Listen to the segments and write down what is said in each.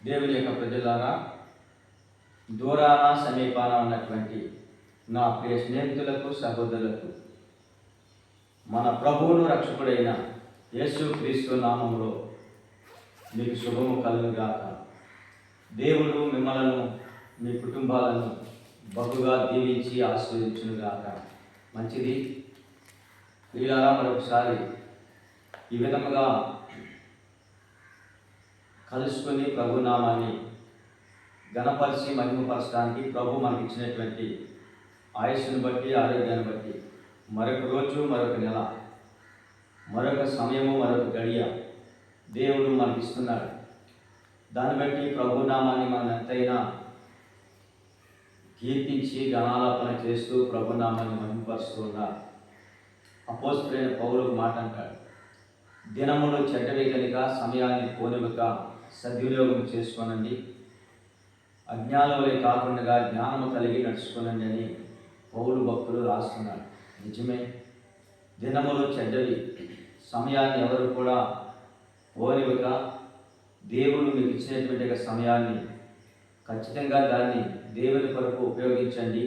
దేవుని యొక్క ప్రజలారా, దూరాన సమీపాన ఉన్నటువంటి నా ప్రియ స్నేహితులకు, సహోదరులకు మన ప్రభువును రక్షకుడైన యేసుక్రీస్తు నామములో మీకు శుభము కలుగుగాక. దేవుడు మిమ్మలను, మీ కుటుంబాలను బహుగా దీవించి ఆశీర్వదించునుగాక. మంచిది ప్రియులారా, మరొకసారి ఈ విధముగా కలుసుకొని ప్రభునామాన్ని ఘనపరిచి మహిమపరచడానికి ప్రభు మనకి ఇచ్చినటువంటి ఆయుష్ను బట్టి, ఆరోగ్యాన్ని బట్టి మరొక రోజు, మరొక నెల, మరొక సమయము, మరొక గడియ దేవుడు మనకి ఇస్తున్నాడు. దాన్ని బట్టి ప్రభునామాన్ని మనం ఎంతైనా కీర్తించి గణాలాపన చేస్తూ ప్రభునామాన్ని మహిమపరుస్తూ ఉన్నారు. అపోస్తలుడైన పౌలు మాట అంటాడు, దినములు చెడ్డవి కనుక సమయాన్ని పోనివ్వక సద్వినియోగం చేసుకోనండి, అజ్ఞానులే కాకుండా జ్ఞానము కలిగి నడుచుకోనండి అని పౌలు భక్తులు రాస్తున్నాడు. నిజమే, దినములు చెడ్డవి, సమయాన్ని ఎవరు కూడా పోనివ్వక దేవుడు మీకు ఇచ్చినటువంటి సమయాన్ని ఖచ్చితంగా దాన్ని దేవుని కొరకు ఉపయోగించండి.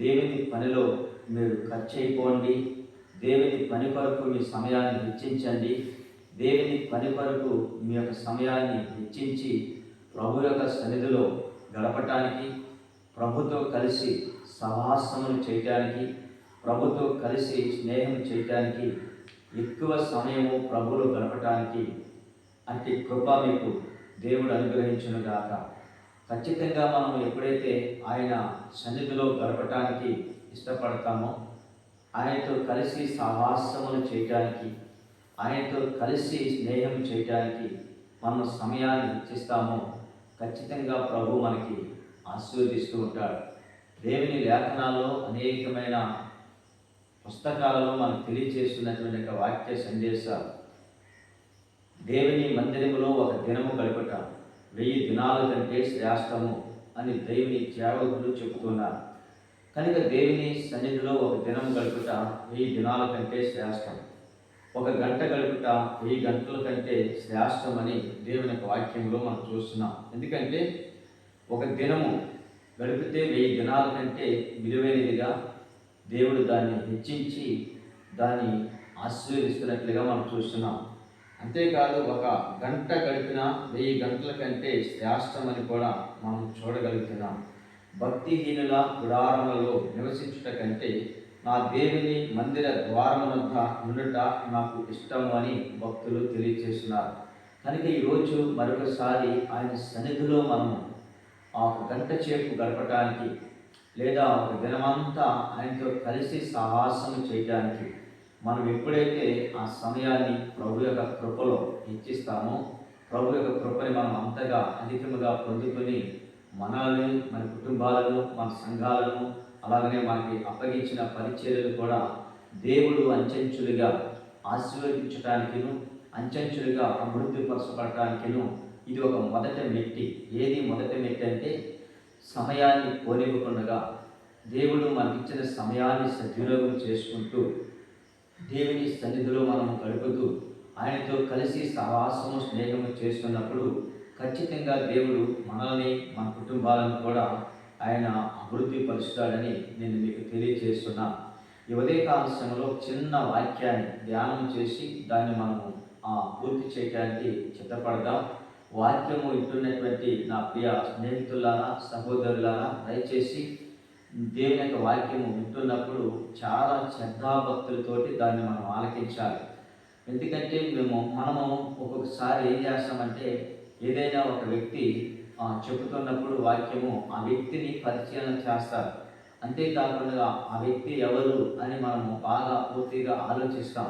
దేవుని పనిలో మీరు ఖర్చు అయిపోండి. దేవుని పని కొరకు మీ సమయాన్ని వెచ్చించండి. దేవుని పని కొరకు మీ యొక్క సమయాన్ని వెచ్చించి ప్రభు యొక్క సన్నిధిలో గడపటానికి, ప్రభుతో కలిసి సహవాసములు చేయటానికి, ప్రభుతో కలిసి స్నేహం చేయటానికి, ఎక్కువ సమయము ప్రభువులో గడపటానికి అట్టి కృప మీకు దేవుడు అనుగ్రహించునుగాక. ఖచ్చితంగా మనం ఎప్పుడైతే ఆయన సన్నిధిలో గడపటానికి ఇష్టపడతామో, ఆయనతో కలిసి సహవాసములు చేయటానికి, ఆయనతో కలిసి స్నేహం చేయటానికి మనం సమయాన్ని ఇచ్చిస్తామో ఖచ్చితంగా ప్రభు మనకి ఆశీర్వదిస్తూ ఉంటాడు. దేవుని లేఖనాల్లో అనేకమైన పుస్తకాలలో మనకు తెలియజేస్తున్నటువంటి ఒక వాక్య సందేశాలు. దేవుని మందిరములో ఒక దినము గడపట 1000 దినాల కంటే శ్రేష్టము అని దేవుని సేవకులు చెబుతున్నారు. కనుక దేవుని సన్నిధిలో ఒక దినం గడుపుట 1000 దినాల కంటే శ్రేష్టం. ఒక గంట గడుపుట 1000 గంటల కంటే శ్రేష్టమని దేవుని యొక్క వాక్యంలో మనం చూస్తున్నాం. ఎందుకంటే ఒక దినము గడిపితే 1000 దినాల కంటే విలువైనదిగా దేవుడు దాన్ని హెచ్చించి దాన్ని ఆశీర్వదిస్తున్నట్లుగా మనం చూస్తున్నాం. అంతేకాదు, ఒక గంట గడిపిన 1000 గంటల కంటే శ్రేష్టమని కూడా మనం చూడగలుగుతున్నాం. భక్తిహీనుల గుడారములలో నివసించుట కంటే నా దేవుని మందిర ద్వారమునొద్ద ఉండుట నాకు ఇష్టము అని భక్తులు తెలియజేస్తున్నారు. కనుక ఈరోజు మరొకసారి ఆయన సన్నిధిలో మనము ఒక గంట సేపు గడపటానికి, లేదా ఒక దినమంతా ఆయనతో కలిసి సాహసము చేయటానికి మనం ఎప్పుడైతే ఆ సమయాన్ని ప్రభు యొక్క కృపలో ఇచ్చిస్తామో, ప్రభు యొక్క కృపని మనం అంతగా అధికముగా పొందుకొని మనల్ని, మన కుటుంబాలను, మన సంఘాలను, అలాగనే మనకి అప్పగించిన పరిచర్యలు కూడా దేవుడు అంచెంచులుగా ఆశీర్వదించడానికిను, అంచెంచులుగా అభివృద్ధిపరచబడటానికిను ఇది ఒక మొదటి మెట్టి. ఏది మొదటి మెట్టి అంటే, సమయాన్ని పోనివ్వకుండా దేవుడు మనకిచ్చిన సమయాన్ని సద్వినియోగం చేసుకుంటూ దేవుని సన్నిధిలో మనము గడుపుతూ ఆయనతో కలిసి సహవాసము, స్నేహము చేస్తున్నప్పుడు ఖచ్చితంగా దేవుడు మనల్ని, మన కుటుంబాలను కూడా ఆయన అభివృద్ధి పరుస్తాడని నేను మీకు తెలియజేస్తున్నాను. ఈ ఉదయకాల సమయంలో చిన్న వాక్యాన్ని ధ్యానం చేసి దాన్ని మనము పూర్తి చేయడానికి చిత్తపడదాం. వాక్యము వింటున్నటువంటి నా ప్రియ స్నేహితులారా, సహోదరులారా, దయచేసి దేవుని యొక్క వాక్యము వింటున్నప్పుడు చాలా శ్రద్ధాభక్తులతోటి దాన్ని మనం ఆలకించాలి. ఎందుకంటే మనము ఒక్కొక్కసారి ఏం చేస్తామంటే, ఏదైనా ఒక వ్యక్తి చెబుతున్నప్పుడు వాక్యము ఆ వ్యక్తిని పరిశీలన చేస్తారు. అంతేకాకుండా ఆ వ్యక్తి ఎవరు అని మనము బాగా పూర్తిగా ఆలోచిస్తాం.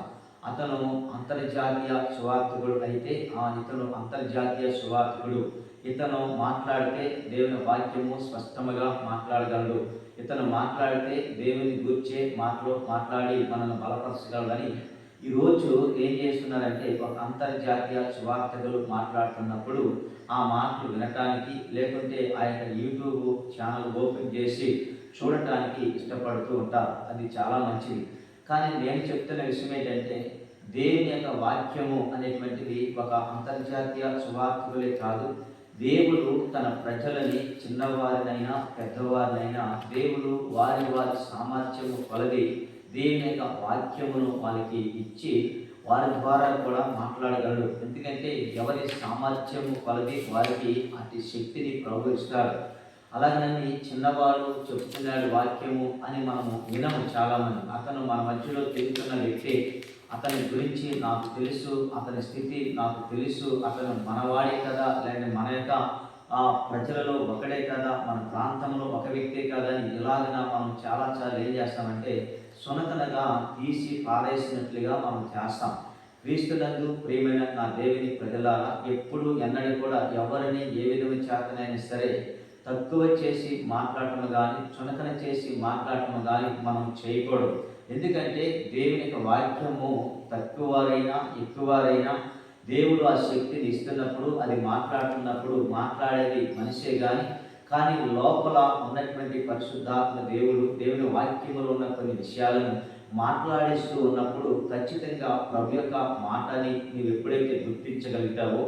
అతను అంతర్జాతీయ సువార్థకుడు అయితే ఇతను అంతర్జాతీయ సువార్థకుడు, ఇతను మాట్లాడితే దేవుని వాక్యము స్పష్టంగా మాట్లాడగలడు, ఇతను మాట్లాడితే దేవుని గూర్చే మాట్లాడి మనల్ని బలపరచగలడని ఈరోజు ఏం చేస్తున్నారంటే, ఒక అంతర్జాతీయ సువార్థకులు మాట్లాడుతున్నప్పుడు ఆ మాటలు వినటానికి, లేకుంటే ఆ యొక్క యూట్యూబ్ ఛానల్ ఓపెన్ చేసి చూడటానికి ఇష్టపడుతూ ఉంటారు. అది చాలా మంచిది. కానీ నేను చెప్తున్న విషయం ఏంటంటే, దేవుని యొక్క వాక్యము అనేటువంటిది ఒక అంతర్జాతీయ సువార్థకులే కాదు, దేవుడు తన ప్రజలని చిన్నవారినైనా పెద్దవారినైనా దేవుడు వారి వారి సామర్థ్యము కొలది దేవుని యొక్క వాక్యమును వాళ్ళకి ఇచ్చి వారి ద్వారా కూడా మాట్లాడగలడు. ఎందుకంటే ఎవరి సామర్థ్యము కొలది వారికి అతి శక్తిని ప్రభు ఇస్తారు. అలాగనని చిన్నవాడు చెప్తున్నాడు వాక్యము అని మనము వినము. చాలామంది అతను మన మధ్యలో తిరుగుతున్న వ్యక్తి, అతని గురించి నాకు తెలుసు, అతని స్థితి నాకు తెలుసు, అతను మనవాడే కదా, లేదంటే మన యొక్క ప్రజలలో ఒకడే కదా, మన ప్రాంతంలో ఒక వ్యక్తే కదా అని ఇలాగన మనం చాలా ఏం చేస్తామంటే సునకనగా తీసి పారేసినట్లుగా మనం చేస్తాం. క్రీస్తునందు ప్రియమైన నా దేవుని ప్రజలారా, ఎప్పుడు ఎన్నడూ కూడా ఎవరిని ఏ విధమైన చేతనైనా సరే తక్కువ చేసి మాట్లాడటం కానీ చునకన చేసి మాట్లాడటం కానీ మనం చేయకూడదు. ఎందుకంటే దేవుని యొక్క వాక్యము తక్కువవారైనా ఎక్కువవారైనా దేవుడు ఆ శక్తిని ఇస్తున్నప్పుడు అది మాట్లాడుతున్నప్పుడు మాట్లాడేది మనిషే కానీ లోపల ఉన్నటువంటి పరిశుద్ధాత్మ దేవుని వాక్యములో ఉన్న కొన్ని విషయాలను మాట్లాడిస్తూ ఉన్నప్పుడు ఖచ్చితంగా ప్రభు యొక్క మాటని నీవు ఎప్పుడైతే గుర్తించగలుగుతావో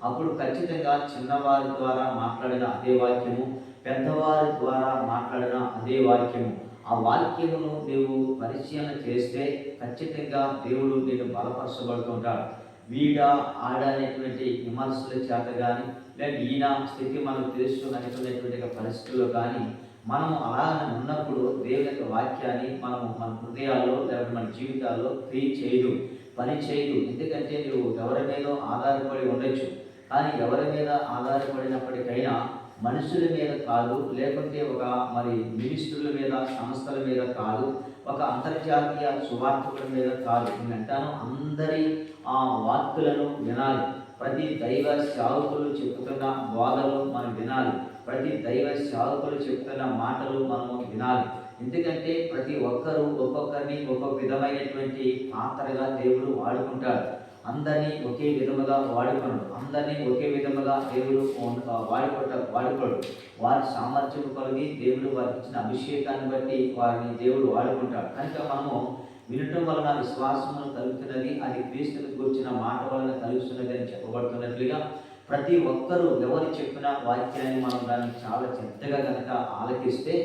అప్పుడు ఖచ్చితంగా చిన్నవారి ద్వారా మాట్లాడిన అదే వాక్యము, పెద్దవారి ద్వారా మాట్లాడిన అదే వాక్యము, ఆ వాక్యమును నీవు పరిశీలన చేస్తే ఖచ్చితంగా దేవుడు నేను బలపరచబడుతుంటాడు. వీడా ఆడ అనేటువంటి విమర్శల చేత కానీ లేదా ఈయన స్థితి మనకు తెలుసు అనేటువంటి పరిస్థితుల్లో కానీ మనము అలా ఉన్నప్పుడు దేవుని యొక్క వాక్యాన్ని మనము మన హృదయాల్లో లేదా మన జీవితాల్లో పని చేయదు. ఎందుకంటే నువ్వు ఎవరి మీద ఆధారపడి ఉండొచ్చు, కానీ ఎవరి మీద ఆధారపడినప్పటికైనా మనుషుల మీద కాదు, లేకుంటే ఒక మినిస్టర్ల మీద సంస్థల మీద కాదు, ఒక అంతర్జాతీయ సువార్తకుల మీద కాదు. నేను అంటాను అందరి వార్తలను వినాలి. ప్రతి దైవ సేవకులు చెబుతున్న బోధలు మనం వినాలి. ప్రతి దైవ సేవకులు చెబుతున్న మాటలు మనము వినాలి. ఎందుకంటే ప్రతి ఒక్కరూ ఒక్కొక్కరిని ఒక్కొక్క విధమైనటువంటి పాత్రగా దేవుడు వాడుకుంటాడు. అందరినీ ఒకే విధముగా వాడుకోడు. అందరినీ ఒకే విధముగా దేవుడు వాడుకోడు. వారి సామర్థ్యం కలిగి దేవుడు వారికి ఇచ్చిన అభిషేకాన్ని బట్టి వారిని దేవుడు వాడుకుంటాడు. కనుక మనము వినటం వలన విశ్వాసమును కలుగుతున్నది, అది క్రీస్తుని కూర్చిన మాట వలన కలుగుతున్నది అని చెప్పబడుతున్నట్లుగా ప్రతి ఒక్కరూ ఎవరు చెప్పిన వాక్యాన్ని మనం దాన్ని చాలా శ్రద్ధగా కనుక ఆలకిస్తే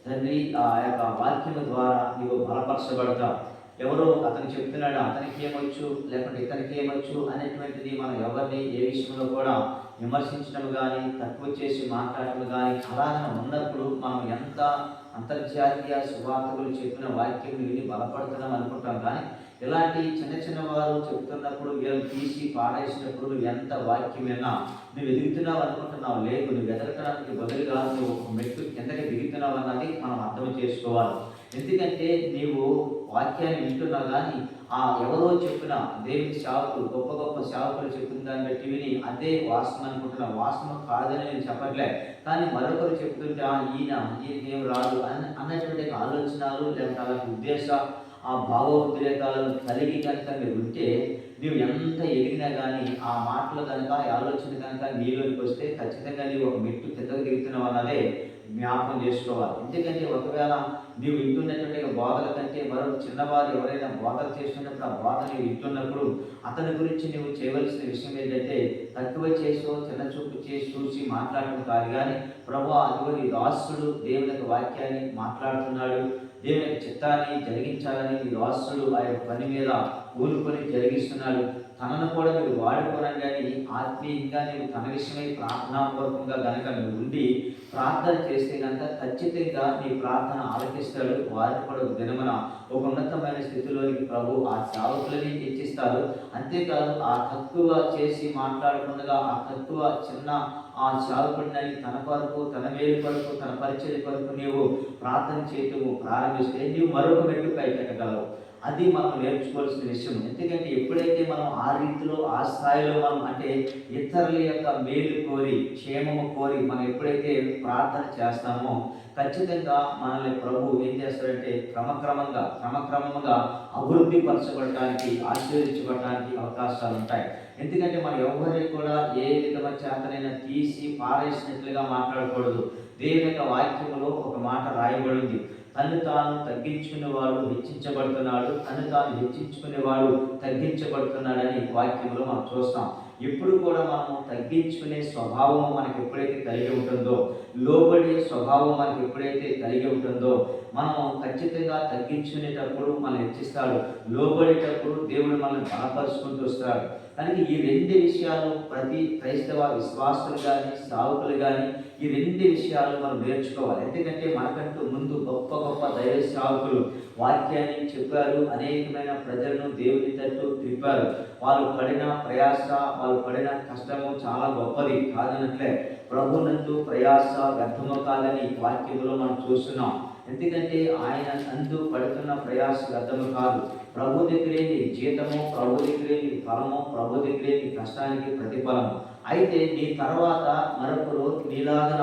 తండ్రి ఆ యొక్క వాక్యం ద్వారా నీవు బలపరచబడతావు. ఎవరో అతను చెప్తున్నాడు అతనికి ఏమొచ్చు లేకుంటే ఇతనికి ఏమొచ్చు అనేటువంటిది మనం ఎవరిని ఏ విషయంలో కూడా విమర్శించడం కానీ తక్కువ చేసి మాట్లాడటం కానీ అలాగే ఉన్నప్పుడు మనం ఎంత అంతర్జాతీయ సువార్తకులు చెప్పిన వాక్యం విని బలపడుతున్నాం అనుకుంటాం. కానీ ఇలాంటి చిన్న వారు చెప్తున్నప్పుడు వీళ్ళని తీసి పాడేసినప్పుడు నువ్వు ఎంత వాక్యమైనా నువ్వు ఎదుగుతున్నావు అనుకుంటున్నావు. లేదు, నువ్వు ఎదగటానికి బదులుగా నువ్వు ఒక మెట్టు కిందకి దిగుతున్నావు అన్నది మనం అర్థం చేసుకోవాలి. ఎందుకంటే నీవు వాక్యాన్ని వింటున్నావు, కానీ ఎవరో చెప్పిన దేవుని సేవకులు గొప్ప గొప్ప సేవకులు చెప్పిన దాన్ని బట్టి విని అదే వాస్తవం అనుకుంటున్నావు. వాస్తవం కాదని నేను చెప్పట్లే, కానీ మరొకరు చెప్తుంటే ఈయనకేం రాదు అన్నటువంటి ఆలోచనలు లేకపోతే అలాంటి ఉద్దేశ భావోద్రేకాలను కలిగి కనుక మీరు ఉంటే నీవు ఎంత ఎదిగినా కానీ ఆ మాటలు కనుక ఆలోచన కనుక నీలోకి వస్తే ఖచ్చితంగా నీవు ఒక మెట్టు కిందకు దిగుతున్నావు అన్నదే జ్ఞాపకం చేసుకోవాలి. ఎందుకంటే ఒకవేళ నీవు వింటున్నటువంటి బోధల కంటే మరొక చిన్నవారు ఎవరైనా బోధలు చేస్తున్నప్పుడు ఆ బోధ నీవు వింటున్నప్పుడు అతని గురించి నువ్వు చేయవలసిన విషయం ఏంటంటే తక్కువ చేసో చిన్న చూపు చేసి చూసి మాట్లాడటం కాదు, కానీ ప్రభువా అదిగో నీ దాసుడు దేవుని యొక్క వాక్యాన్ని మాట్లాడుతున్నాడు, దేవుని యొక్క చిత్తాన్ని జరిగించాలని నీ దాసుడు ఆ యొక్క పని మీద ఊరుకొని జరిగిస్తున్నాడు, తనను కూడా మీరు వాడుకోనని కానీ ఆత్మీయంగా నీవు తన విషయమై ప్రార్థనాపూర్వకంగా కనుక నువ్వు ఉండి ప్రార్థన చేస్తే కనుక ఖచ్చితంగా నీ ప్రార్థన ఆలకిస్తాడు. వారిని కూడా దినమున ఒక ఉన్నతమైన స్థితిలోనికి ప్రభు ఆ సేవకులని హెచ్చిస్తారు. అంతేకాదు ఆ తక్కువ చేసి మాట్లాడకుండా ఆ తక్కువ చిన్న ఆ సేవకుడిని తన కొరకు తన మేలు కొరకు తన పరిచయ కొరకు నీవు ప్రార్థన చేయటము ప్రారంభిస్తే నీవు మరొక మెట్టు పైకెక్కగలవు. అది మనం నేర్చుకోవాల్సిన విషయం. ఎందుకంటే ఎప్పుడైతే మనం ఆ రీతిలో ఆ స్థాయిలో మనం అంటే ఇతరుల యొక్క మేలు కోరి క్షేమము కోరి మనం ఎప్పుడైతే ప్రార్థన చేస్తామో ఖచ్చితంగా మనల్ని ప్రభు ఏం చేస్తాడంటే క్రమక్రమంగా అభివృద్ధి పరచబడటానికి ఆశీర్వదించబడటానికి అవకాశాలు ఉంటాయి. ఎందుకంటే మనం ఎవరిని కూడా ఏ విధమైన చేతనైనా తీసి పారేసినట్లుగా మాట్లాడకూడదు. దేవుని యొక్క వాక్యములో ఒక మాట రాయబడింది, తను తాను తగ్గించుకునేవాడు హెచ్చించబడుతున్నాడు, తను తాను హెచ్చించుకునేవాడు తగ్గించబడుతున్నాడని వాక్యంలో మనం చూస్తాం. ఎప్పుడు కూడా మనము తగ్గించుకునే స్వభావం మనకు ఎప్పుడైతే కలిగి ఉంటుందో, లోబడే స్వభావం మనకు ఎప్పుడైతే కలిగి ఉంటుందో, మనం ఖచ్చితంగా తగ్గించుకునేటప్పుడు మనం హెచ్చిస్తాడు, లోబడేటప్పుడు దేవుడు మనల్ని బలపరుచుకుంటూ వస్తాడు. కనుక ఈ రెండు విషయాలు ప్రతి క్రైస్తవ విశ్వాసులు కానీ సేవకులు కానీ ఈ రెండు విషయాలు మనం నేర్చుకోవాలి. ఎందుకంటే మనకంటూ ముందు గొప్ప గొప్ప దైవ సేవకులు వాక్యాన్ని చెప్పారు, అనేకమైన ప్రజలను దేవుని తట్టు తిప్పారు. వాళ్ళు పడిన ప్రయాస, వాళ్ళు పడిన కష్టము చాలా గొప్పది కాదనట్లే. ప్రభునందు ప్రయాస వ్యర్థము కాదని వాక్యంలో మనం చూస్తున్నాం. ఎందుకంటే ఆయన నందు పడుతున్న ప్రయాస వ్యర్థము కాదు. ప్రభు దగ్గరే నీ జీతము, ప్రభు దగ్గరే నీ ఫలము, ప్రభు దగ్గరే నీ కష్టానికి ప్రతిఫలము. అయితే నీ తర్వాత మరొకరు నీలాగన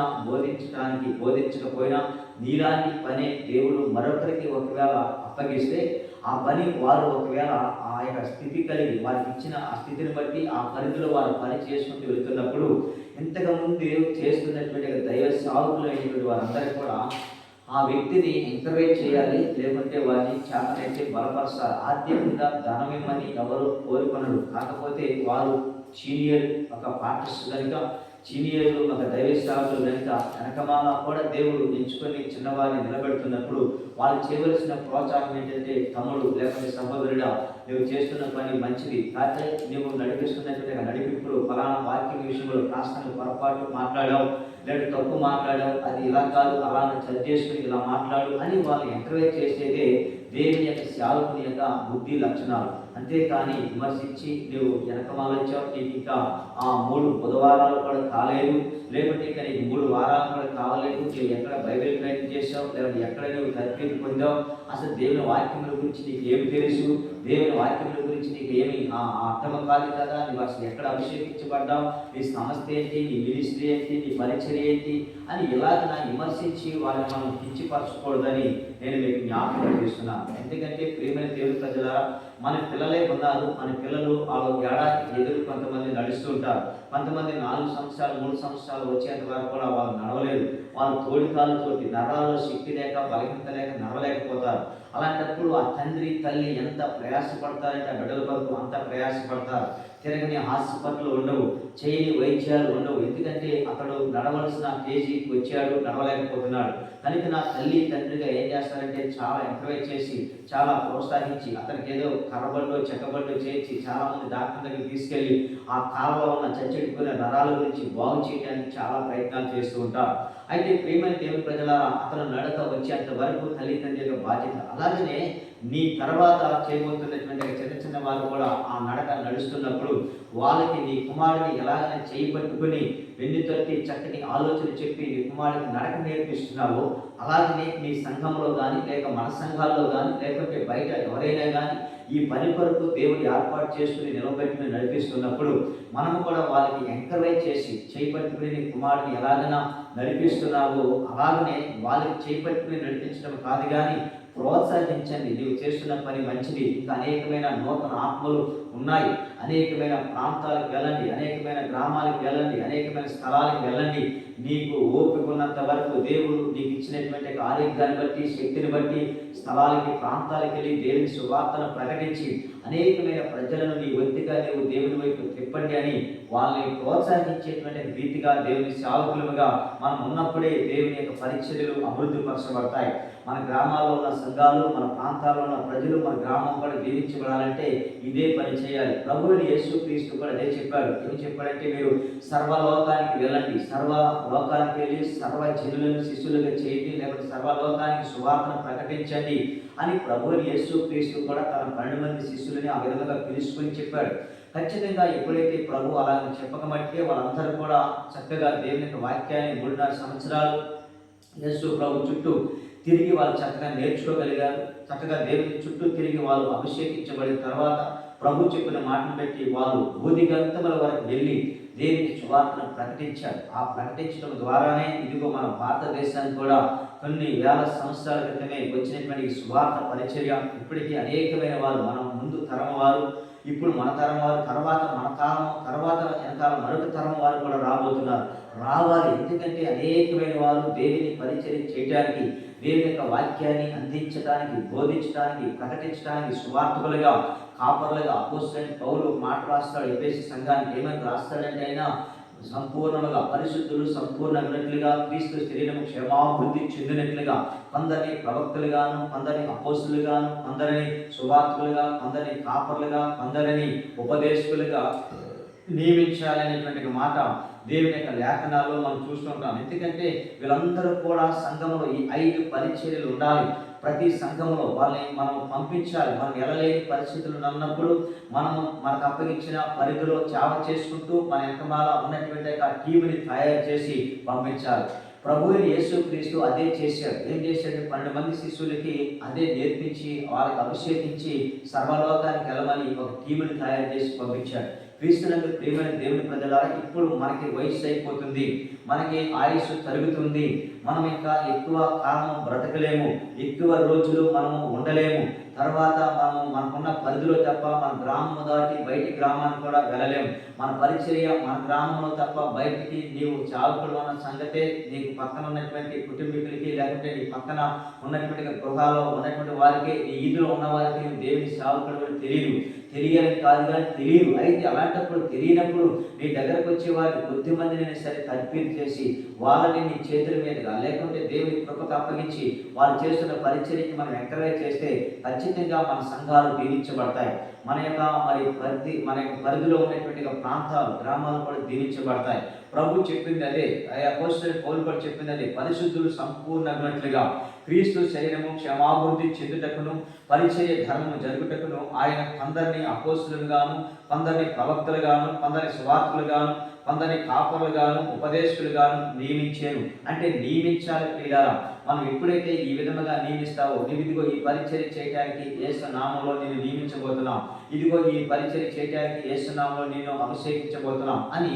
బోధించకపోయినా నీలాంటి పని దేవుడు మరొకరికి ఒకవేళ అప్పగిస్తే ఆ పని వారు ఒకవేళ ఆ యొక్క స్థితి కలిగి వారికి ఇచ్చిన ఆ స్థితిని బట్టి ఆ పరిధిలో వారు పని చేసుకుంటూ వెళ్తున్నప్పుడు ఇంతకుముందు చేస్తున్నటువంటి దైవ సేవకులైనటువంటి వారందరికీ కూడా ఆ వ్యక్తిని ఎంకరేజ్ చేయాలి, లేకుంటే వారిని చేతనైతే బలపరచాలి. ఆర్థికంగా ధనమేమని ఎవరు కోరుకొనరు. కాకపోతే వారు సీనియర్ ఒక పార్టీస్ కనుక, సీనియర్లు ఒక దైవ సేవకులు కనుక వెనకమాల కూడా దేవుడు ఎంచుకొని చిన్నవారిని నిలబెడుతున్నప్పుడు వాళ్ళు చేయవలసిన ప్రోత్సాహం ఏంటంటే, తమ్ముడు లేకపోతే సహోదరుడా, నువ్వు చేస్తున్న పని మంచిది, కాకపోతే నువ్వు నడిపిస్తున్నటువంటి నడిపింపుడు ఫలానా వాక్యం విషయంలో కాస్త పొరపాటు మాట్లాడావు, లేదా తప్పు మాట్లాడావు, అది ఇలా కాదు, అలా సరి చేసుకుని ఇలా మాట్లాడు అని వాళ్ళు ఎంకరేజ్ చేసేదే దేవుని యొక్క సేవకుని యొక్క బుద్ధి లక్షణాలు. అంతేకాని విమర్శించి నువ్వు వెనకమాలొచ్చావు, నీకు ఇంకా ఆ 3 బుధవారాలు కూడా కాలేదు, లేకుంటే ఇక నీకు 3 వారాలు కూడా కావలేదు, నువ్వు ఎక్కడ బైబిల్ ప్రయత్నం చేసావు, లేకపోతే ఎక్కడ నువ్వు తర్ఫీదు పొందావు, అసలు దేవుని వాక్యముల గురించి నీకు ఏమి తెలుసు, దేవుని వాక్యముల గురించి నీకు ఏమి అర్థం కాదు కదా, నువ్వు అసలు ఎక్కడ అభిషేకించబడ్డావు, నీ సంస్థ ఏంటి, నీ మినిస్ట్రీ ఏంటి, నీ పరిచర్య ఏంటి అని ఇలాగ విమర్శించి వాళ్ళని మనం కించిపరచకూడదని నేను మీకు జ్ఞాపకం చేస్తున్నాను. ఎందుకంటే ప్రియమైన దేవుని ప్రజలారా, మన పిల్లలే ఉన్నారు. మన పిల్లలు వాళ్ళు ఏడాదికి ఎదురు కొంతమంది నడుస్తూ ఉంటారు, కొంతమంది 4 సంవత్సరాలు 3 సంవత్సరాలు వచ్చేంత వరకు కూడా వాళ్ళు నడవలేదు. వాళ్ళు తోడికాలతోటి నరాల్లో శక్తి లేక బలహీనత లేక నడవలేకపోతారు. అలాంటప్పుడు ఆ తండ్రి తల్లి ఎంత ప్రయాసపడతారంటే ఆ బిడ్డల కొరకు అంత ప్రయాసపడతారు. తిరగని హాస్పిటల్ ఉండవు, చేయని వైద్యాలు ఉండవు. ఎందుకంటే అతడు నడవలసిన స్టేజీకి వచ్చాడు, నడవలేకపోతున్నాడు. కనుక నా తల్లి తండ్రిగా ఏం చేస్తారంటే చాలా ఎంకరేజ్ చేసి, చాలా ప్రోత్సహించి, అతనికి ఏదో కర్రబడ్డో చెక్కబడ్డో చేసి చాలామంది డాక్టర్ దగ్గర తీసుకెళ్ళి ఆ కాలంలో ఉన్న చచ్చెడిపోయిన నరాల గురించి బాగు చేయడానికి చాలా ప్రయత్నాలు చేస్తూ ఉంటారు. అయితే ప్రియమైన దేవుని ప్రజలారా, అతను నడక వచ్చేంత వరకు తల్లిదండ్రుల యొక్క బాధ్యత. అలాగనే నీ తర్వాత చేయబోతున్నటువంటి చిన్న చిన్న వారు కూడా ఆ నడక నడుస్తున్నప్పుడు వాళ్ళకి నీ కుమారుడిని ఎలాగైనా చేయి పట్టుకుని వెన్నుతట్టి చక్కని ఆలోచన చెప్పి నీ కుమారుడికి నడక నేర్పిస్తున్నావో, అలాగనే నీ సంఘంలో కానీ, లేక మన సంఘాల్లో కానీ, లేకపోతే బయట ఎవరైనా కానీ ఈ పని కొరకు దేవుడు ఏర్పాటు చేసుకుని నిలబెట్టుకుని నడిపిస్తున్నప్పుడు మనము కూడా వాళ్ళకి ఎంకరేజ్ చేసి చేపట్టుకుని నీ కుమారుడిని ఎలాగైనా నడిపిస్తున్నావో అలాగనే వాళ్ళకి చేపట్టుకుని నడిపించడం కాదు కానీ ప్రోత్సహించండి. నీవు చేస్తున్న పని మంచిది, ఇంకా అనేకమైన నూతన ఆత్మలు ఉన్నాయి, అనేకమైన ప్రాంతాలకు వెళ్ళండి, అనేకమైన గ్రామాలకు వెళ్ళండి, అనేకమైన స్థలాలకు వెళ్ళండి. నీకు ఓపిక ఉన్నంత వరకు దేవుడు నీకు ఇచ్చినటువంటి ఆరోగ్యాన్ని బట్టి, శక్తిని బట్టి స్థలాలకి ప్రాంతాలకు వెళ్ళి దేవుని సువార్తను ప్రకటించి అనేకమైన ప్రజలను నీ ఒత్తిగా నీవు దేవుని వైపు తిప్పండి అని వాళ్ళని ప్రోత్సహించేటువంటి రీతిగా దేవుని సేవకులుగా మనం ఉన్నప్పుడే దేవుని యొక్క పరిచర్యలు అభివృద్ధి పరచబడతాయి. మన గ్రామాల్లో ఉన్న సంఘాలు, మన ప్రాంతాల్లో ఉన్న ప్రజలు, మన గ్రామం కూడా దీవించబడాలంటే ఇదే పని చేయాలి. ప్రభువుని యేసుక్రీస్తు కూడా అదే చెప్పాడు. ఏం చెప్పాడంటే, మీరు సర్వలోకానికి వెళ్ళండి, సర్వలోకానికి వెళ్ళి సర్వ జనులను శిష్యులుగా చేయండి, లేకపోతే సర్వలోకానికి సువార్తను ప్రకటించండి అని ప్రభువుని యేసుక్రీస్తు కూడా తన 12 మంది శిష్యులని ఆ విధంగా పిలుచుకొని చెప్పాడు. ఖచ్చితంగా ఎప్పుడైతే ప్రభు అలా చెప్పకమంటే వాళ్ళందరూ కూడా చక్కగా దేవుని యొక్క వాక్యాన్ని 3.5 సంవత్సరాలు యేసు ప్రభు చుట్టూ తిరిగి వాళ్ళు చక్కగా నేర్చుకోగలిగారు. చక్కగా దేవుని చుట్టూ తిరిగి వాళ్ళు అభిషేకించబడిన తర్వాత ప్రభు చెప్పిన మాటను బట్టి వాళ్ళు భూదిగంతముల వరకు వెళ్ళి దేవుని సువార్తను ప్రకటించారు. ఆ ప్రకటించడం ద్వారానే ఇదిగో మన భారతదేశానికి కూడా కొన్ని వేల సంవత్సరాల క్రితమే వచ్చినటువంటి సువార్త పరిచర్య ఇప్పటికీ అనేకమైన వారు, మనం ముందు తరం వారు, ఇప్పుడు మన తరం వారు, తర్వాత మన కాలం, తర్వాత వెనకాల మరొక తరం వారు కూడా రాబోతున్నారు. రావాలి. ఎందుకంటే అనేకమైన వారు దేవుని పరిచర్య చేయడానికి, దేవుని యొక్క వాక్యాన్ని అందించడానికి, బోధించడానికి, ప్రకటించడానికి సువార్తకులుగా కాపర్లుగా అపోస్తలుడైన పౌలు ఒక మాట రాస్తాడు ఎఫెసీ సంఘానికి. ఏమని రాస్తాడంటే ఆయన సంపూర్ణముగా పరిశుద్ధులు సంపూర్ణమైనట్లుగా క్రీస్తు శరీరము క్షేమాభివృద్ధి చెందినట్లుగా కొందరిని ప్రవక్తలుగాను, కొందరిని అపోస్తలుగాను, కొందరిని సువార్తలుగా, కొందరిని కాపర్లుగా, కొందరిని ఉపదేశకులుగా నియమించాలనేటువంటి మాట దేవుని యొక్క లేఖనాల్లో మనం చూస్తుంటాం. ఎందుకంటే వీళ్ళందరూ కూడా సంఘంలో ఈ 5 పరిచర్యలు ఉండాలి. ప్రతి సంఘంలో వాళ్ళని మనం పంపించాలి. మనం వెళ్ళలేని పరిస్థితులు ఉన్నప్పుడు మనకు అప్పగించిన పరిధిలో సేవ చేసుకుంటూ మన వెనకమాల ఉన్నటువంటి ఆ టీంని తయారు చేసి పంపించాలి. ప్రభువుని యేసుక్రీస్తు అదే చేశాడు. ఏం చేశాడు? 12 మంది శిష్యులకి అదే నేర్పించి వాళ్ళకి అభిషేకించి సర్వలోకానికి వెళ్ళమని ఒక టీంని తయారు చేసి పంపించాడు. క్రీస్తునందు ప్రియమైన దేవుని ప్రజలారా, ఇప్పుడు మనకి వయసు అయిపోతుంది, మనకి ఆయుష్ తరుగుతుంది, మనం ఇంకా ఎక్కువ కాలం బ్రతకలేము, ఎక్కువ రోజులు మనము ఉండలేము. తర్వాత మనకున్న పరిధిలో తప్ప మన గ్రామం దాటి బయటి గ్రామానికి కూడా వెళ్ళలేము. మన పరిచర్య మన గ్రామంలో తప్ప బయటికి నీవు చావుకుడు అన్న సంగతే నీకు పక్కన ఉన్నటువంటి కుటుంబీకులకి, లేకుంటే నీ పక్కన ఉన్నటువంటి గృహాల్లో ఉన్నటువంటి వారికి, నీ ఈదులో ఉన్న వారికి నువ్వు దేవుని చావుకుడు తెలియాలని కాదు కానీ తెలియదు. అయితే అలాంటప్పుడు తెలియనప్పుడు నీ దగ్గరకు వచ్చే వారిని కొద్ది మందిని సరే తర్పీదు చేసి వాళ్ళని నీ చేతుల మీదుగా లేకుంటే దేవుని కృపకు అప్పగించి వాళ్ళు చేస్తున్న పరిచర్యకి మనం ఎంకరేజ్ చేస్తే ఖచ్చితంగా మన సంఘాలు దీవించబడతాయి. మన యొక్క పరిధిలో ఉన్నటువంటి ప్రాంతాలు, గ్రామాలు కూడా దీవించబడతాయి. ప్రభు చెప్పింది అదే, అపోస్తలుడైన పౌలు కూడా చెప్పింది అదే. పరిశుద్ధులు సంపూర్ణమైనట్లుగా క్రీస్తు శరీరము క్షేమాభివృద్ధి చెందుటకును పరిచర్య ధర్మము జరుగుటకును ఆయన కొందరిని అపోస్తలుగాను, కొందరిని ప్రవక్తలుగాను, కొందరిని సువార్తలుగాను, కొందరిని కాపరులుగాను, ఉపదేశకులుగాను నియమించాను. అంటే నియమించాలి ప్రియులారా. మనం ఎప్పుడైతే ఈ విధముగా నియమిస్తావో, ఇదిగో ఈ పరిచర్య చేయడానికి యేసు నామములో నేను నియమించబోతున్నాం, ఇదిగో ఈ పరిచర్య చేయడానికి యేసు నామములో నేను అభిషేకించబోతున్నాం అని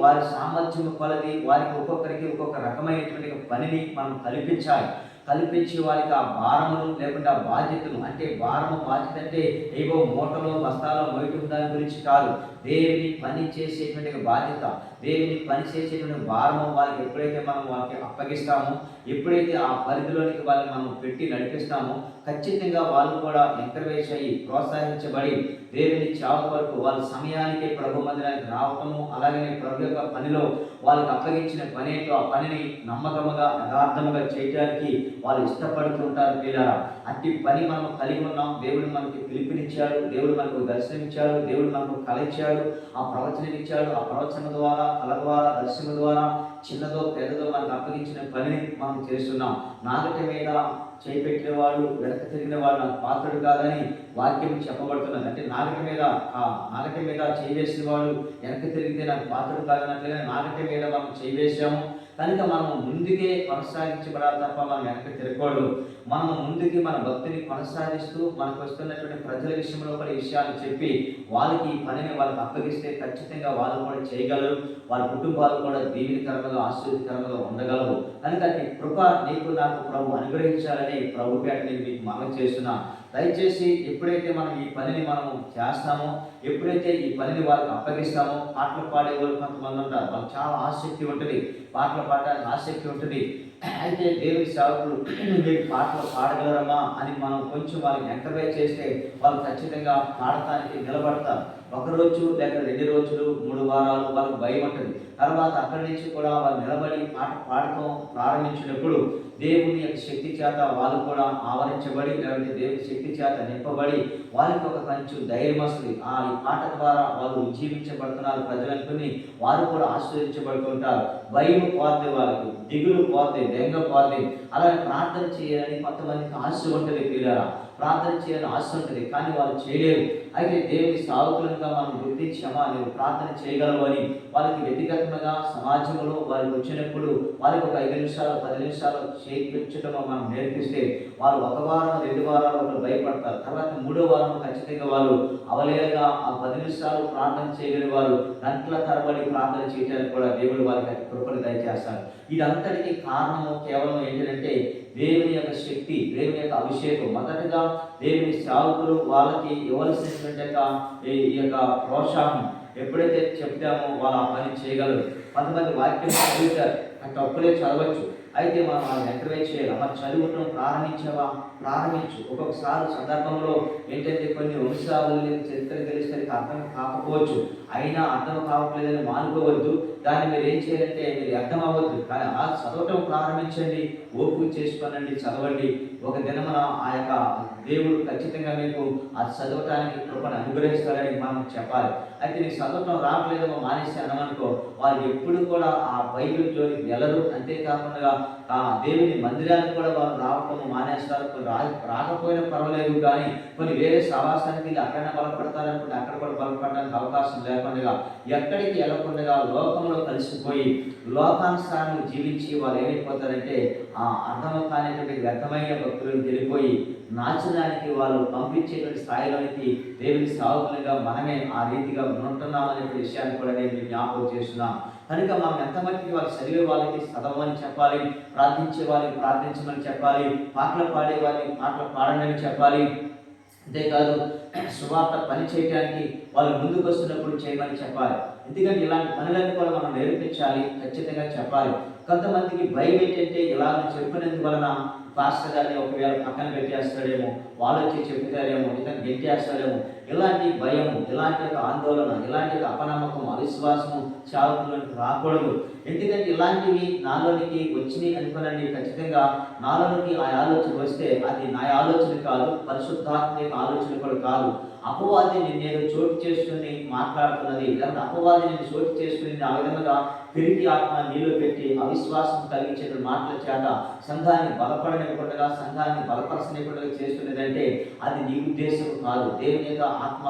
వారి సామర్థ్యం కొలది వారికి ఒక్కొక్కరికి ఒక్కొక్క రకమైనటువంటి పనిని మనం కల్పించి వారికి ఆ భారమును లేకుంటే ఆ బాధ్యతను, అంటే బాధ్యత అంటే ఏవో మూటలో బస్తాలో మొయటం దాని గురించి కాదు, దేవుని పని చేసేటువంటి బాధ్యత, దేవుని పని చేసేటువంటి భారము వారికి ఎప్పుడైతే మనం వాళ్ళకి అప్పగిస్తామో, ఎప్పుడైతే ఆ పరిధిలోనికి వాళ్ళని మనం పెట్టి నడిపిస్తామో ఖచ్చితంగా వాళ్ళు కూడా ఎంకరేజ్ అయ్యి ప్రోత్సహించబడి దేవుని చావ వరకు వాళ్ళ సమయానికి ప్రభు మందిరానికి రావటము, అలాగనే ప్రభు యొక్క పనిలో వాళ్ళకి అప్పగించిన పని ఏంటో ఆ పనిని నమ్మకముగా యథార్థముగా చేయడానికి వాళ్ళు ఇష్టపడుతుంటారు. పిల్లరా, అట్టి పని మనం కలిగి ఉన్నాం. దేవుడు మనకి పిలుపునిచ్చాడు, దేవుడు మనకు దర్శనమిచ్చాడు, దేవుడు మనకు కళ ఇచ్చాడు, ఆ ప్రవచనం ఇచ్చాడు. ఆ ప్రవచన ద్వారా, కళ ద్వారా, దర్శనం ద్వారా చిన్నదో పెద్దదో మనకు అప్పగించిన పనిని మనం చేస్తున్నాం. నాగటి మీద చేపెట్టిన వాడు, వెనక తిరిగిన వాడు నాకు పాత్రుడు కాదని వాక్యం చెప్పబడుతున్నది. అంటే నాగటి మీద చేవేసిన వాడు వెనక తిరిగితే నాకు పాత్రుడు కాదన్నట్లుగా నాగటి మీద మనం చేవేసాము కనుక మనం ముందుకే కొనసాగించబడాలి తప్ప మనం వెనక్కి తిరగకూడదు. మనం ముందుకి మన భక్తిని కొనసాగిస్తూ మనకు వస్తున్నటువంటి ప్రజల విషయంలో కూడా ఈ విషయాలు చెప్పి వాళ్ళకి ఈ పనిని వాళ్ళకి అప్పగిస్తే ఖచ్చితంగా వాళ్ళు కూడా చేయగలరు. వాళ్ళ కుటుంబాలు కూడా దీవెనకరంగా ఆశీర్వదకరంగా ఉండగలరు. కనుక ఈ కృప నీకు నాకు ప్రభు అనుగ్రహించాలని ప్రభు పేట నేను మీకు మనవి చేస్తున్నా. దయచేసి ఎప్పుడైతే మనం ఈ పనిని మనము చేస్తామో, ఎప్పుడైతే ఈ పనిని వాళ్ళకి అప్పగిస్తామో, పాటలు పాడే వాళ్ళు కొంతమంది ఉంటారు, వాళ్ళకి చాలా ఆసక్తి ఉంటుంది, పాటలు పాడడానికి ఆసక్తి ఉంటుంది. అయితే దేవుని సేవకులు మీరు పాటలు పాడగలరమ్మా అని మనం కొంచెం వాళ్ళకి ఎంకరేజ్ చేస్తే వాళ్ళు ఖచ్చితంగా పాడటానికి నిలబడతారు. ఒకరోజు లేక 2 రోజులు 3 వారాలు వాళ్ళకి భయం ఉంటుంది. తర్వాత అక్కడి నుంచి కూడా వాళ్ళు నిలబడి పాట పాడటం ప్రారంభించినప్పుడు దేవుని యొక్క శక్తి చేత వాళ్ళు కూడా ఆవరించబడి, లేదంటే దేవుని శక్తి చేత నింపబడి వాళ్ళకి ఒక కొంచెం ధైర్యం వస్తుంది. ఈ పాట ద్వారా వాళ్ళు ఉజ్జీవించబడుతున్నారు ప్రజలనుకుని వారు కూడా ఆశీర్వదించబడుతుంటారు. భయం పోతే, వాళ్ళకి దిగులు పోతే, బెంగ పోతే. అలాగే ప్రార్థన చేయాలని కొంతమందికి ఆశ ఉంటుంది. పిల్లరా, ప్రార్థన చేయాలని ఆశ ఉంటుంది, కానీ వాళ్ళు చేయలేరు. అయితే దేవుని సావుకులుగా మనం గుర్తించామా, నువ్వు ప్రార్థన చేయగలవు అని వాళ్ళకి వ్యక్తిగతంగా సమాజంలో వారికి వచ్చినప్పుడు వాళ్ళకి ఒక 5 నిమిషాలు 10 నిమిషాలు చేయించడం మనం నేర్పిస్తే వాళ్ళు 1 వారం 2 వారాలు ఒకరు భయపడతారు. తర్వాత 3వ వారం ఖచ్చితంగా వాళ్ళు అవలేలుగా ఆ 10 నిమిషాలు ప్రార్థన చేయగలిగే వారు గంటల తరబడి ప్రార్థన చేయడానికి కూడా దేవుడు వారికి కృపను దయచేస్తారు. ఇదంతటికీ కారణము కేవలం ఏంటంటే దేవుని యొక్క శక్తి, దేవుని యొక్క అభిషేకం. మొదటగా దేవుని సేవకులు వాళ్ళకి ఇవ్వాల్సినటువంటి ఈ యొక్క ప్రోత్సాహం ఎప్పుడైతే చెప్తామో వాళ్ళు ఆ పని చేయగలరు. కొంతమంది వాక్యం చదువుతారు, తప్పులే చదవచ్చు, అయితే మనం వాళ్ళని ఎంకరేజ్ చేయాలి. మరి చదువుటం ప్రారంభించావా? ప్రారంభించు. ఒక్కొక్కసారి సందర్భంలో ఏంటంటే కొన్ని వంశావళి చరిత్ర తెలిస్తే అర్థం కాకపోవచ్చు, అయినా అర్థం కావట్లేదని మానుకోవద్దు. దాన్ని మీరు ఏం చేయాలంటే మీరు అర్థం అవ్వద్దు, కానీ ఆ చదవటం ప్రారంభించండి, ఓపిక చేసుకోనండి, చదవండి. ఒక దినమున ఆ యొక్క దేవుడు ఖచ్చితంగా మీకు ఆ చదవటానికి కృపను అనుగ్రహిస్తారని మనం చెప్పాలి. అయితే నీకు చదవటం రావట్లేదేమో మానేసి అనమనుకో, వాళ్ళు ఎప్పుడు కూడా ఆ బైబిల్ జోలికి వెళ్ళరు. అంతేకాకుండా ఆ దేవుని మందిరానికి కూడా వాళ్ళు రావటం మానేస్తారు. కొన్ని రాకపోయినా పర్వాలేదు, కానీ కొన్ని వేరే సవాసానికి వెళ్ళి అక్కడనే బలపడతారనుకుంటే అక్కడ కూడా బలపడడానికి అవకాశం లేకుండా ఎక్కడికి వెళ్ళకుండా లోకంలో కలిసిపోయి లోకానుసారం జీవించి వాళ్ళు ఏమైపోతారంటే ఆ అర్థం కానిటువంటి వ్యర్థమైన భక్తులను వెళ్ళిపోయి నాచడానికి వాళ్ళు పంపించేటువంటి స్థాయిలోనికి దేవుని సేవకులుగా మనమే ఆ రీతిగా ఉంటున్నామనే విషయాన్ని కూడా నేను జ్ఞాపకం చేస్తున్నాను. కనుక మనం ఎంత మట్టికి వాళ్ళు చదివే వాళ్ళకి చదవమని చెప్పాలి, ప్రార్థించే వాళ్ళకి ప్రార్థించమని చెప్పాలి, పాటలు పాడే వాళ్ళకి పాటలు పాడండి అని చెప్పాలి. అంతేకాదు సువార్త పని చేయడానికి వాళ్ళు ముందుకు వస్తున్నప్పుడు చేయమని చెప్పాలి. ఎందుకంటే ఇలాంటి పనులన్నీ కూడా మనం నేర్పించాలి, ఖచ్చితంగా చెప్పాలి. కొంతమందికి భయం ఏంటంటే ఇలా చెప్పినందు వలన పాస్టర్ గారిని ఒకవేళ పక్కన పెట్టేస్తాడేమో, వాళ్ళు వచ్చి చెప్తారేమో, ఇతను గెట్టేస్తాడేమో, ఇలాంటి భయము, ఇలాంటి యొక్క ఆందోళన, ఇలాంటి యొక్క అపనమ్మకం, అవిశ్వాసము సేవకులకు రాకూడదు. ఎందుకంటే ఇలాంటివి నాలోనికి వచ్చినాయి అనుకోనండి, ఖచ్చితంగా నాలోనికి ఆ ఆలోచన వస్తే అది నా ఆలోచన కాదు, పరిశుద్ధాత్మ యొక్క ఆలోచన కూడా కాదు. అపవాది నేను చోటు చేసుకుని మాట్లాడుతున్నది, లేకపోతే అపవాది నేను చోటు చేసుకుని ఆ విధంగా పెరిగి ఆత్మ నీళ్ళు పెట్టి అవిశ్వాసం కలిగించే మాటల చేత సంఘాన్ని బలపడనివ్వకుండా, సంఘాన్ని బలపరచనివ్వకుండా చేస్తున్నదంటే అది నీ ఉద్దేశం కాదు, దేవుని యొక్క ఆత్మ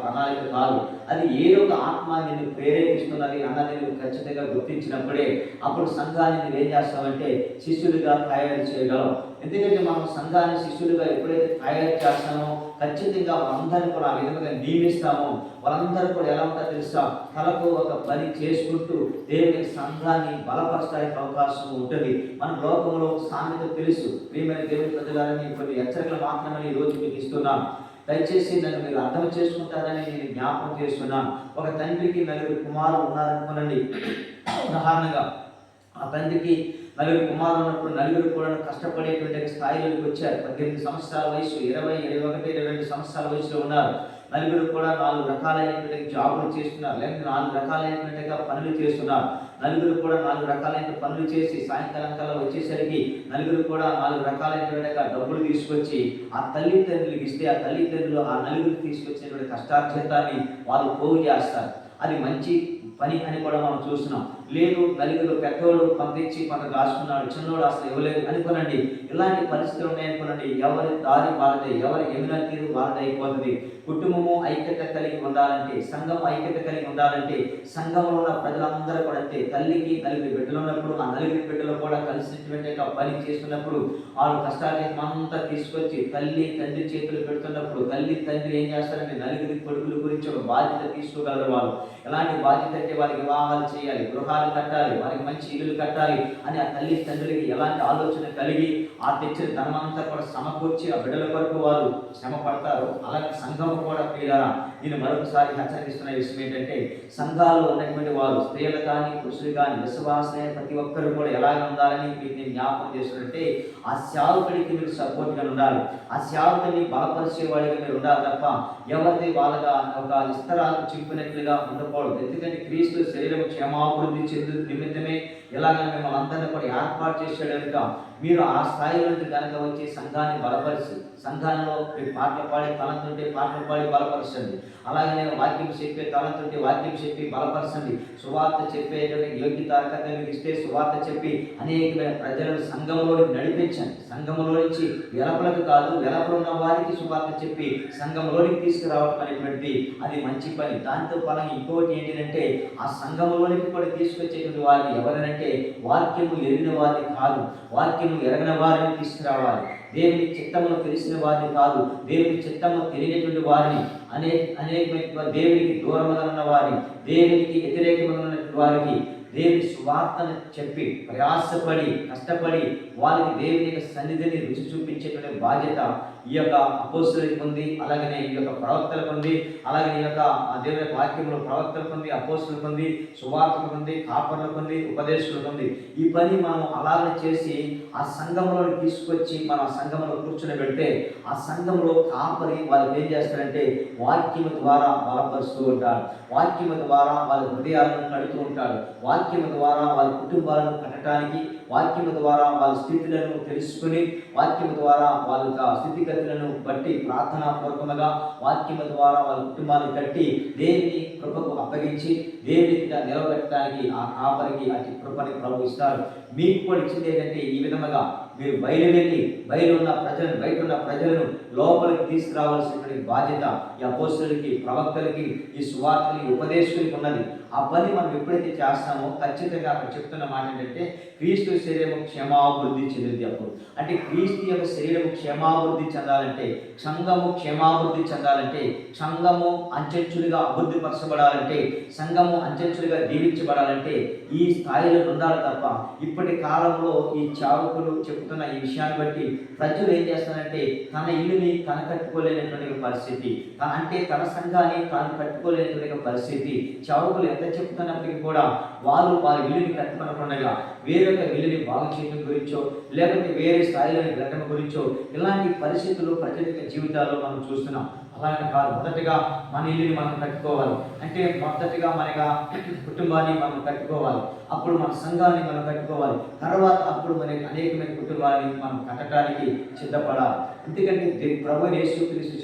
ప్రణాళిక కాదు. అది ఏదో ఒక ఆత్మ నిన్ను ప్రేరేపిస్తున్నది అన్నది నువ్వు ఖచ్చితంగా గుర్తించినప్పుడే అప్పుడు సంఘాన్ని నువ్వు ఏం చేస్తావంటే శిష్యులుగా తయారు చేయగలవు. ఎందుకంటే మనం సంఘాన్ని శిష్యులుగా ఎప్పుడైతే తయారు చేస్తామో ఖచ్చితంగా వాళ్ళందరినీ కూడా ఆ విధంగా నియమిస్తామో వాళ్ళందరూ కూడా ఎలా ఉంటారో తెలుసా, తలకు ఒక పని చేసుకుంటూ దేవుని సంఘాన్ని బలపరచడానికి అవకాశం ఉంటుంది. మన లోకంలో సామెత తెలుసు. ప్రియమైన దేవుని ప్రజలని కొన్ని హెచ్చరికలు మాత్రమే ఈ రోజు మీకు ఇస్తున్నాను. దయచేసి నన్ను మీరు అర్థం చేసుకుంటారని నేను జ్ఞాపకం చేస్తున్నాను. ఒక తండ్రికి 4 కుమారులు ఉన్నారనుకోనండి. ఉదాహరణగా ఆ తండ్రికి 4 కుమారులు ఉన్నప్పుడు 4 కూడా కష్టపడేటువంటి స్థాయిలోకి వచ్చారు. 18 సంవత్సరాల వయసు, 20, 21, 22 సంవత్సరాల వయసులో ఉన్నారు. 4 కూడా 4 రకాలైనటువంటి జాబులు చేస్తున్నారు, లేకపోతే 4 రకాలైనటువంటి పనులు చేస్తున్నారు. 4 కూడా 4 రకాలైన పనులు చేసి సాయంకాలం కల్లా వచ్చేసరికి 4 కూడా 4 రకాలైనటువంటి డబ్బులు తీసుకొచ్చి ఆ తల్లిదండ్రులకు ఇస్తే ఆ తల్లిదండ్రులు ఆ 4 తీసుకొచ్చినటువంటి కష్టార్జితాన్ని వాళ్ళు పోగు చేస్తారు. అది మంచి పని అని కూడా మనం చూస్తున్నాం. లేదు 4 పెద్దోళ్ళు పంపించి కొంత దాచుకున్నాడు, చిన్నోడు అసలు ఇవ్వలేదు అనుకోనండి. ఇలాంటి పరిస్థితులు ఉన్నాయనుకోనండి. ఎవరి దారి వాళ్ళదే, ఎవరి ఎమిన తీరు వాళ్ళదే అయిపోతుంది. కుటుంబము ఐక్యత కలిగి ఉండాలంటే, సంఘం ఐక్యత కలిగి ఉండాలంటే, సంఘంలో ఉన్న ప్రజలందరూ కూడా అంతే. తల్లికి 4 బిడ్డలు ఉన్నప్పుడు ఆ 4 బిడ్డలు కూడా కలిసినటువంటి పని చేస్తున్నప్పుడు వాళ్ళు కష్టార్జితం అంతా తీసుకొచ్చి తల్లి తండ్రి చేతులు పెడుతున్నప్పుడు తల్లి తండ్రి ఏం చేస్తారంటే 4 కొడుకుల గురించి ఒక బాధ్యత తీసుకోగలరు. వాళ్ళు ఎలాంటి బాధ్యత అంటే వారికి వివాహాలు చేయాలి, గృహాలు కట్టాలి, వారికి మంచి ఇల్లు కట్టాలి అని ఆ తల్లి తండ్రికి ఎలాంటి ఆలోచన కలిగి ఆ తెచ్చిన ధనమంతా కూడా సమకూర్చి ఆ బిడ్డల కొరకు వారు శ్రమ పడతారు. అలాగే సంఘం కూడా ప్రియులారా, నేను మరొకసారి హెచ్చరిస్తున్న విషయం ఏంటంటే సంఘాల్లో ఉన్నటువంటి వారు స్త్రీలు కానీ పురుషులు కానీ విశ్వాసమైన ప్రతి ఒక్కరు కూడా ఎలాగ ఉండాలని మీకు నేను జ్ఞాపకం చేస్తున్నట్టే ఆ సేవకుడికి మీరు సపోర్ట్గా ఉండాలి. ఆ సేవకుడిని బలపరిచేవాడిగా మీరు ఉండాలి తప్ప ఎవరిది వాళ్ళగా ఒక ఇస్తరాలు చింపినట్లుగా ఉండకూడదు. ఎందుకంటే క్రీస్తు శరీరం క్షేమాభివృద్ధి చెందు నిమిత్తమే ఎలాగ మిమ్మల్ని అందరినీ కూడా ఏర్పాటు చేశాడు కనుక మీరు ఆ స్థాయి నుండి కనుక వచ్చి సంఘాన్ని బలపరిచి, సంఘాల్లో పాటలు పాడే తలంతుంటే పాటలు పాడి బలపరచండి. అలాగనే వాక్యం చెప్పే తలంతుంటే వాక్యం చెప్పి బలపరచండి. సువార్త చెప్పేటువంటి యోగ్యత అర్హత ఇస్తే సువార్త చెప్పి అనేకమైన ప్రజలను సంఘంలో నడిపించండి. సంఘంలో నుంచి వెలపలకు కాదు, వెలపలు ఉన్న వారికి సువార్త చెప్పి సంఘంలోనికి తీసుకురావడం అనేటువంటి అది మంచి పని. దాంతో పని ఇంకోటి ఏంటంటే ఆ సంఘంలోనికి కూడా తీసుకొచ్చేటువంటి వారిని ఎవరంటే వాక్యము ఎరిగిన వారిని కాదు, వాక్యము ఎరగిన వారిని తీసుకురావాలి. దేవుని చిత్తమును తెలిసిన వారిని కాదు, దేవుని చిత్తము తెలియనటువంటి వారిని, అనేక దేవునికి దూరముగా ఉన్న వారిని, దేవునికి వ్యతిరేకమైన వారికి, దేవుని సువార్తను చెప్పి ప్రయాసపడి కష్టపడి వాళ్ళకి దేవుని యొక్క సన్నిధిని రుచి చూపించేటువంటి బాధ్యత ఈ యొక్క అపోస్తులకు ఉంది, అలాగనే ఈ యొక్క ప్రవక్తలకు ఉంది, అలాగే ఈ యొక్క దేవుని యొక్క వాక్యంలో ప్రవక్తలకు ఉంది, అపోస్తులకు ఉంది, సువార్తలకు ఉంది, కాపర్లకు ఉంది, ఉపదేశకులకు ఉంది. ఈ పని మనం అలాగే చేసి ఆ సంఘంలో తీసుకొచ్చి మనం ఆ సంఘంలో కూర్చొని పెడితే ఆ సంఘంలో కాపరి వాళ్ళకి ఏం చేస్తారంటే వాక్యము ద్వారా బలపరుస్తూ ఉంటాడు, వాక్యము ద్వారా వాళ్ళ హృదయాలను కడుతూ ఉంటాడు, వాక్యము ద్వారా వాళ్ళ కుటుంబాలను కట్టడానికి, వాక్యము ద్వారా వాళ్ళ స్థితులను తెలుసుకుని, వాక్యము ద్వారా వాళ్ళ స్థితిగతులను బట్టి ప్రార్థనాపూర్వకముగా వాక్యము ద్వారా వాళ్ళ కుటుంబాన్ని కట్టి దేవుని కృపకు అప్పగించి దేవునికి నిలబెట్టడానికి ఆ కాపరికి అతి కృపని ప్రభు ఇస్తారు. మీకు కూడా ఇచ్చింది ఏంటంటే ఈ విధముగా మీరు బయట ఉన్న ప్రజలను లోపలికి తీసుకురావాల్సినటువంటి బాధ్యత ఈ అపోస్తలులకి, ప్రవక్తలకి, ఈ సువార్తలకి, ఉపదేశకులకి ఉన్నది. ఆ పని మనం ఎప్పుడైతే చేస్తామో ఖచ్చితంగా అక్కడ చెప్తున్న మాట ఏంటంటే క్రీస్తు శరీరము క్షేమాభివృద్ధి చెందింది. అప్పుడు అంటే క్రీస్తు యొక్క శరీరము క్షేమాభివృద్ధి చెందాలంటే, సంఘము క్షేమాభివృద్ధి చెందాలంటే, సంఘము అంచెంచులుగా అభివృద్ధి పరచబడాలంటే, సంఘము అంచెంచులుగా దీవించబడాలంటే ఈ స్థాయిలో ఉండాలి తప్ప ఇప్పటి కాలంలో ఈ చావుకులు చెప్తున్న ఈ విషయాన్ని బట్టి ప్రజలు ఏం చేస్తారంటే తన ఇల్లుని తన కట్టుకోలేనటువంటి పరిస్థితి, అంటే తన సంఘాన్ని తాను కట్టుకోలేనటువంటి పరిస్థితి. చావుకులు ఎంత చెప్తున్నప్పటికీ కూడా వారి ఇల్లుని కట్టుకునకుండా వేరొక ఇల్లుని బాగు చేయడం గురించో లేకపోతే వేరే స్థాయిలోని వెళ్ళడం గురించో ఇలాంటి పరిస్థితులు ప్రజల జీవితాల్లో మనం చూస్తున్నాం. అలాంటి కాదు, మొదటిగా మన ఇల్లుని మనం కట్టుకోవాలి, అంటే మొదటిగా మన కుటుంబాన్ని మనం కట్టుకోవాలి, అప్పుడు మన సంఘాన్ని మనం కట్టుకోవాలి, తర్వాత అప్పుడు మనకి అనేకమైన కుటుంబాన్ని మనం కట్టడానికి సిద్ధపడాలి. ఎందుకంటే ప్రభు యేసుక్రీస్తు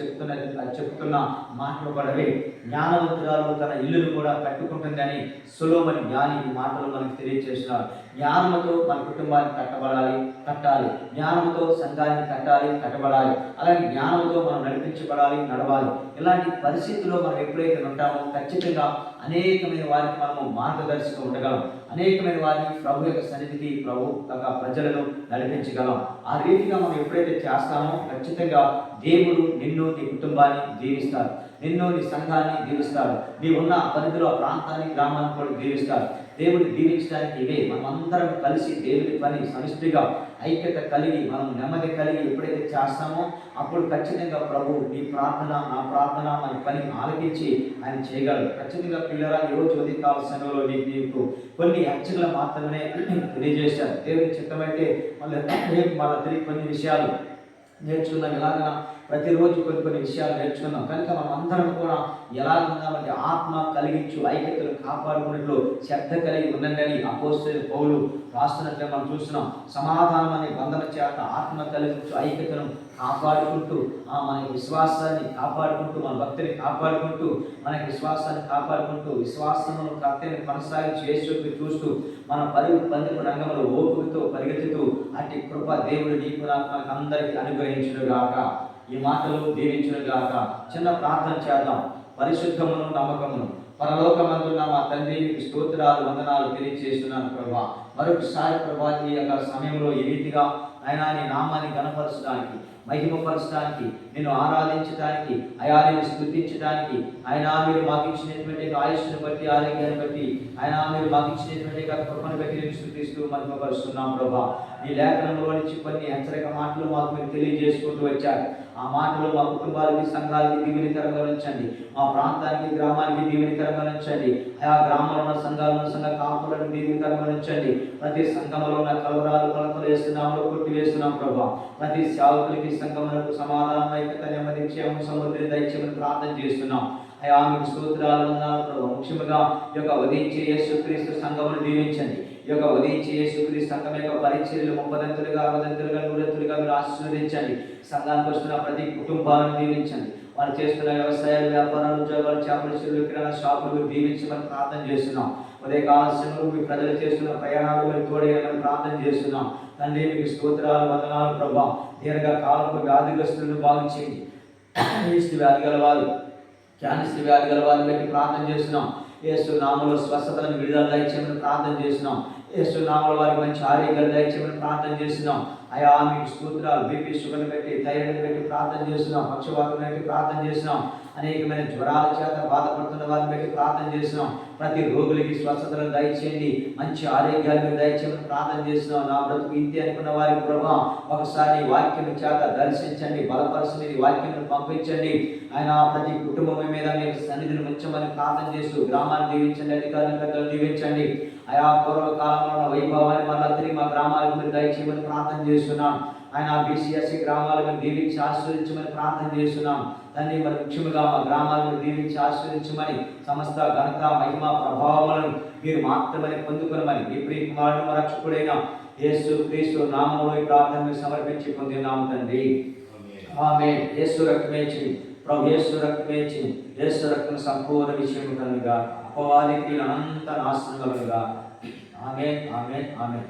చెప్తున్న మాటలు పడవే. జ్ఞానవంతురాలు తన ఇల్లును కూడా కట్టుకుంటుందని సొలొమోను జ్ఞాని ఈ మాటలు మనకు తెలియజేస్తున్నారు. జ్ఞానంతో మన కుటుంబాన్ని కట్టాలి, జ్ఞానంతో సంఘాన్ని కట్టబడాలి, అలాగే జ్ఞానంతో మనం నడవాలి. ఇలాంటి పరిస్థితుల్లో మనం ఎప్పుడైతే ఉంటామో ఖచ్చితంగా అనేకమైన వారికి మనము మార్గదర్శకం ఉండగలం, అనేకమైన వారిని ప్రభు యొక్క సన్నిధికి ప్రభు యొక్క ప్రజలను నడిపించగలం. ఆ రీతిగా మనం ఎప్పుడైతే చేస్తామో ఖచ్చితంగా దేవుడు నిన్ను, నీ కుటుంబాన్ని దీవిస్తాడు, నిన్ను, నీ సంఘాన్ని దీవిస్తాడు, నీ ఉన్న పరిధిలో ప్రాంతాన్ని, గ్రామాన్ని కూడా దీవిస్తాడు. దేవుడు దీవించడానికి ఇవే మనం అందరం కలిసి దేవుని పని సమిష్టిగా ఐక్యత కలిగి మనం నెమ్మది కలిగి ఎప్పుడైతే చేస్తామో అప్పుడు ఖచ్చితంగా ప్రభు నీ ప్రార్థన, నా ప్రార్థన, మన పని ఆలకించి ఆయన చేయగలరు. ఖచ్చితంగా పిల్లరా, ఈరోజు ఉదయకాల సమయంలో నీకు కొన్ని హెచ్చరికలు మాత్రమే తెలియజేశారు. దేవుని చిత్తమైతే మళ్ళీ తిరిగి కొన్ని విషయాలు నేర్చుకున్నాం. ఎలాగ ప్రతిరోజు కొన్ని విషయాలు నేర్చుకున్నాం కనుక మనం అందరం కూడా ఎలాగున్నామంటే ఆత్మ కలిగించు ఐక్యతను కాపాడుకున్నట్లు శ్రద్ధ కలిగి ఉండండి అపోస్తలుడైన పౌలు రాస్తున్నట్లే మనం చూస్తున్నాం. సమాధానం అనే బంధన చేత ఆత్మ కలిగించు ఐక్యతను కాపాడుకుంటూ మన విశ్వాసాన్ని కాపాడుకుంటూ, మన భక్తిని కాపాడుకుంటూ, మన విశ్వాసాన్ని కాపాడుకుంటూ, విశ్వాసమును కర్తని కొనసాగించి యేసుని చూస్తూ మన పందెపు రంగంలో ఓపికతో పరిగెత్తుతూ అట్టి కృప దేవుడు నీకు నాకు మనకు అందరికీ అనుగ్రహించునుగాక. ఈ మాటలు దీవించునుగాక. చిన్న ప్రార్థన చేద్దాం. పరిశుద్ధమును నమ్మకమును పరలోకమందున్న మా తండ్రి, మీకు స్తోత్రాలు, వందనాలు తెలియజేస్తున్నాను ప్రభా. మరొకసారి ప్రభా ఈ యొక్క సమయంలో ఈ రీతిగా ఆయన నీ నామాన్ని గణపరచడానికి, మహిమపరచడానికి, నిన్ను ఆరాధించడానికి, అయా నేను స్తుతించడానికి, ఆయన మీరు మాకు ఇచ్చినటువంటి ఆయుష్ను బట్టి, ఆరోగ్యాన్ని బట్టి, ఆయన మీరు మాకు ఇచ్చినటువంటి కృపను బట్టి నేను స్తుతిస్తూ మహిమపరుస్తున్నాం ప్రభా. నీ లేఖనంలో నుంచి కొన్ని హెచ్చరిక మాటలు మాకు మీరు తెలియజేసుకుంటూ వచ్చారు. ఆ మాటలు మా కుటుంబాలకి, సంఘాలకి దీవెనకరంగా ఉంచండి, మా ప్రాంతానికి, గ్రామానికి దీవెనకరంగా ఉంచండి, ఆయా గ్రామంలో ఉన్న సంఘాలను, సంఘ కాపులను దీవెనకరంగా ఉంచండి. ప్రతి సంఘంలో ఉన్న కలవరాలు, కొలతలు వేస్తున్నాము, కొట్టివేస్తున్నాం ప్రభా. ప్రతి సేవకులకి, సంఘములకు సమాధానం, ఐక్యత, నెమ్మది, క్షేమం, సమృద్ధి దయచేయమని ప్రార్థన చేస్తున్నాం. అయా మీకు స్తోత్రాలు వందనాలు ప్రభు. ముఖ్యంగా ఈ యొక్క ఉదయించే యేసుక్రీస్తు సంఘమును దీవించండి. ఈ యొక్క ఉదయించే యేసుక్రీస్తు సంఘం యొక్క పరిచర్యలు 30 60 100 మీరు ఆశీర్వదించండి. సంఘానికి వస్తున్న ప్రతి కుటుంబాలను దీవించండి. వారు చేస్తున్న వ్యవసాయాలు, వ్యాపారాలు, ఉద్యోగాలు, చేపల చెరువులు, కిరాణా షాపులు దీవించమని ప్రార్థన చేస్తున్నాం. ఉదయకాల సమయంలో మీ ప్రజలు చేస్తున్న ప్రయాణాలు మీరు తోడేయమని ప్రార్థన చేస్తున్నాం. తండ్రి మీకు స్తోత్రాలు వందనాలు ప్రభా. దీర్ఘకాలపు వ్యాధిగ్రస్తులను బాగు చేయండి. ఈస్ట్ వ్యాధి గలవారు, క్యాన్సర్ వ్యాధి గలవారిని బట్టి ప్రార్థన చేస్తున్నాం. యేసు నామములో స్వస్థతలను విడుదల దయచేయమని ప్రార్థన చేస్తున్నాం. యేసు నామములో వారికి మంచి ఆరోగ్యాలు దయచేయమని ప్రార్థన చేస్తున్నాం. అయా మీకు స్తోత్రాలు. బీపీ షుగర్ పెట్టి, థైరాయిడ్ పెట్టి ప్రార్థన చేస్తున్నాం. పక్షవాతం పెట్టి ప్రార్థన చేస్తున్నాం. అనేకమైన జ్వరాల చేత బాధపడుతున్న వారిని బట్టి ప్రార్థన చేస్తున్నాం. ప్రతి రోగులకి స్వస్థతలను దయచేయండి, మంచి ఆరోగ్యాలను దయచేయమని ప్రార్థన చేస్తున్నాం. నా బ్రతుకు ఇంతే అనుకున్న వారికి ప్రభా ఒకసారి వాక్యం చేత దర్శించండి, బలపరచండి, వాక్యం పంపించండి. ఆయన ప్రతి కుటుంబం మీద మీరు సన్నిధిని ఉంచమని ప్రార్థన చేస్తూ గ్రామాన్ని దీవించండి, అధికారులను పెద్దలు దీవించండి. ఆయా పూర్వకాలంలో ఉన్న వైభవాన్ని మళ్ళా తిరిగి మా గ్రామాలకు మీరు దయచేయమని ప్రార్థన చేస్తున్నాం. ఆయన BCSC గ్రామాలను దీవించి ఆశీర్వదించమని ప్రార్థన చేస్తున్నాం. తండ్రి మరి ముఖ్యంగా మా గ్రామాలను దీవించి ఆశీర్వదించమని, సమస్త ఘనత మహిమ ప్రభావములను మీరు మాత్రమే పొందుకొనమని మీ ప్రియ కుమారుడు రక్షకుడైన యేసు క్రీస్తు నామములో ఈ ప్రార్థనను సమర్పించి పొందినాము తండ్రి. ఆమేన్. యేసు రక్తమే చేయి ప్రభు, యేసు రక్తమే చేయి, యేసు రక్తం సంపూర్ణ విషయం కలుగుగా, అపవాది క్రియలు అనంత నాశనం కలుగుగా. ఆమేన్, ఆమేన్, ఆమేన్.